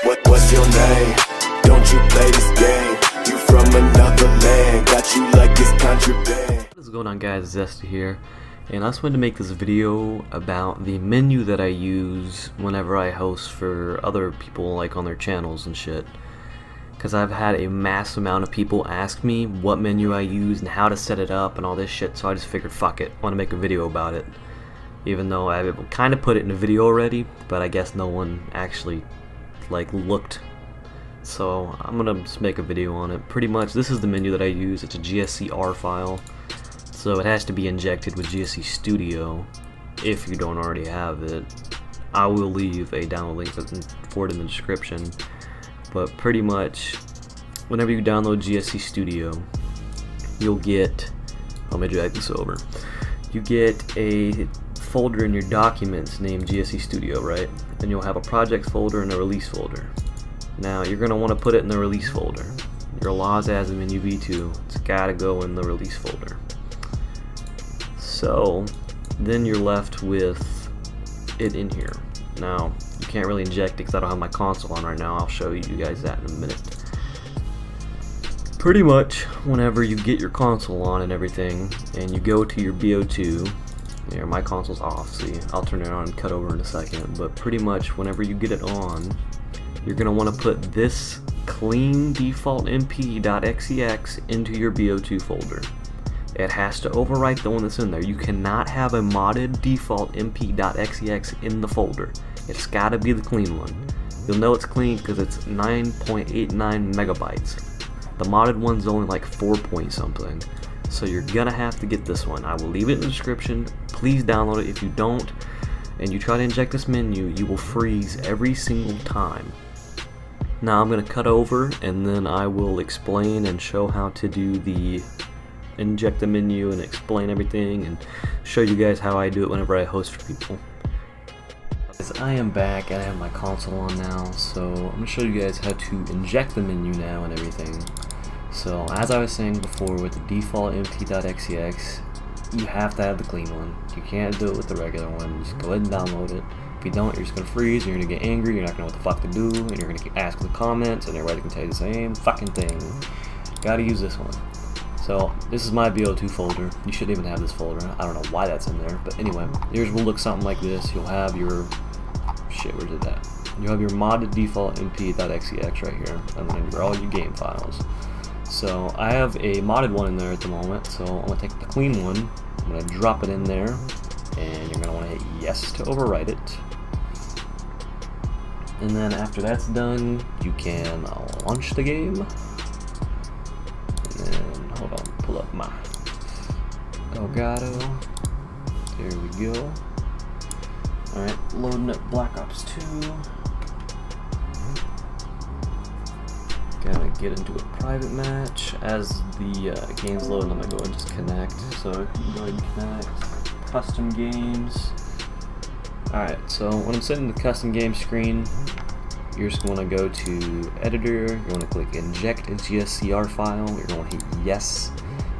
What's your name? Don't you play this game? You from another land, got you like it's contraband. What is going on, guys? Zesty here, and I just wanted to make this video about the menu that I use whenever I host for other people, like on their channels and shit. Because I've had a mass amount of people ask me what menu I use and how to set it up and all this shit, so I just figured, fuck it, I want to make a video about it. Even though I kind of put it in a video already, but I guess no one actually looked. So I'm gonna just make a video on it. Pretty much, this is the menu that I use. It's a GSCR file, so it has to be injected with GSC Studio if you don't already have it. I will leave a download link for it in the description. But pretty much, whenever you download GSC Studio, you'll get, let me drag this over, you get a folder in your documents named GSC Studio, right? Then you'll have a projects folder and a release folder. Now you're going to want to put it in the release folder. Your Loz Azza menu V2, it's got to go in the release folder. So then you're left with it in here. Now you can't really inject it because I don't have my console on right now. I'll show you guys that in a minute. Pretty much whenever you get your console on and everything and you go to your BO2, there, my console's off, see, I'll turn it on and cut over in a second, but pretty much whenever you get it on, you're going to want to put this clean default mp.xex into your BO2 folder. It has to overwrite the one that's in there. You cannot have a modded default mp.xex in the folder. It's got to be the clean one. You'll know it's clean because it's 9.89 megabytes. The modded one's only like 4 point something. So you're gonna have to get this one. I will leave it in the description. Please download it. If you don't, and you try to inject this menu, you will freeze every single time. Now I'm gonna cut over and then I will explain and show how to do the inject the menu and explain everything and show you guys how I do it whenever I host for people. As I am back and I have my console on now, so I'm gonna show you guys how to inject the menu now and everything. So as I was saying before, with the default mp.xex, you have to have the clean one. You can't do it with the regular one. Just go ahead and download it. If you don't, you're just gonna freeze, you're gonna get angry, you're not gonna know what the fuck to do, and you're gonna keep asking the comments, and everybody can tell you the same fucking thing. Gotta use this one. So this is my BO2 folder. You shouldn't even have this folder. I don't know why that's in there, but anyway, yours will look something like this. You'll have your where's it at? You'll have your modded default mp.xex right here, and then all your game files. So I have a modded one in there at the moment, so I'm going to take the clean one, I'm going to drop it in there, and you're going to want to hit yes to overwrite it. And then after that's done, you can launch the game. And then, hold on, pull up my Elgato. There we go. Alright, loading up Black Ops 2. Gotta get into a private match. As the game's loading, I'm gonna go and just connect. So you can go ahead and connect. Custom games. Alright, so when I'm setting the custom game screen, you're just gonna go to editor, you're gonna click inject a GSCR file, you're gonna hit yes.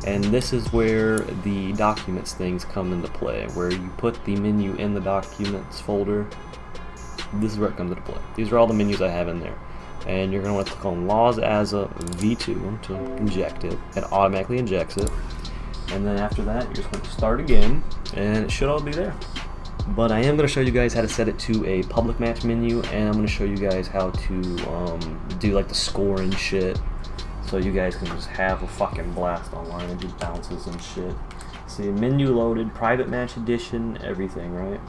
And this is where the documents things come into play, where you put the menu in the documents folder. This is where it comes into play. These are all the menus I have in there. And you're going to want to click on Loz Azza V2 to inject it. It automatically injects it. And then after that, you're just going to start a game, and it should all be there. But I am going to show you guys how to set it to a public match menu, and I'm going to show you guys how to do like the score and shit, so you guys can just have a fucking blast online and do bounces and shit. See, menu loaded, private match edition, everything, right?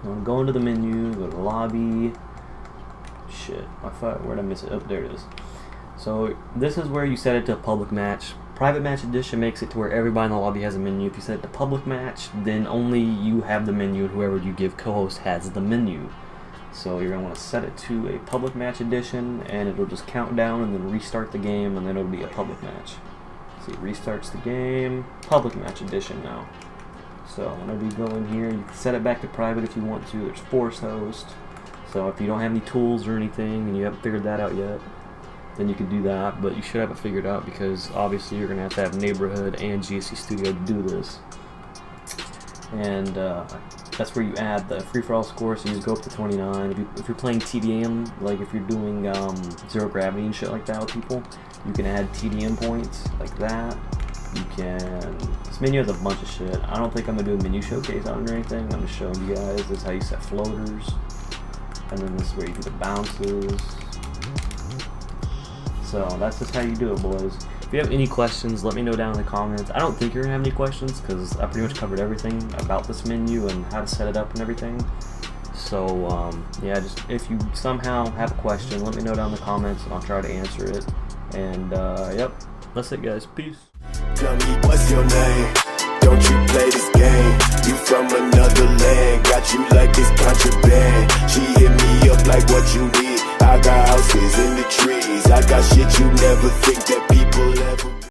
You want to go into the menu, go to lobby. Shit, where'd I miss it? Oh, there it is. So this is where you set it to public match. Private match edition makes it to where everybody in the lobby has a menu. If you set it to public match, then only you have the menu, and whoever you give co-host has the menu. So you're gonna want to set it to a public match edition, and it'll just count down and then restart the game, and then it'll be a public match. See, it restarts the game, public match edition now. So whenever you go in here, you can set it back to private if you want to. There's force host. So if you don't have any tools or anything and you haven't figured that out yet, then you can do that, but you should have it figured out because obviously you're going to have neighborhood and GSC Studio to do this. And that's where you add the free-for-all score, so you just go up to 29. If you're playing TDM, like if you're doing zero gravity and shit like that with people, you can add TDM points like that. You can, this menu has a bunch of shit. I don't think I'm gonna do a menu showcase on it or anything. I'm just showing you guys. This is how you set floaters, and then this is where you do the bounces. So that's just how you do it, boys. If you have any questions, let me know down in the comments. I don't think you're gonna have any questions because I pretty much covered everything about this menu and how to set it up and everything. So yeah, just if you somehow have a question, let me know down in the comments and I'll try to answer it. And yep, that's it, guys. Peace. Tell me what's your name? Don't you play this game? You from another land, got you like it's contraband. She hit me up like what you need. I got houses in the trees, I got shit you never think that people ever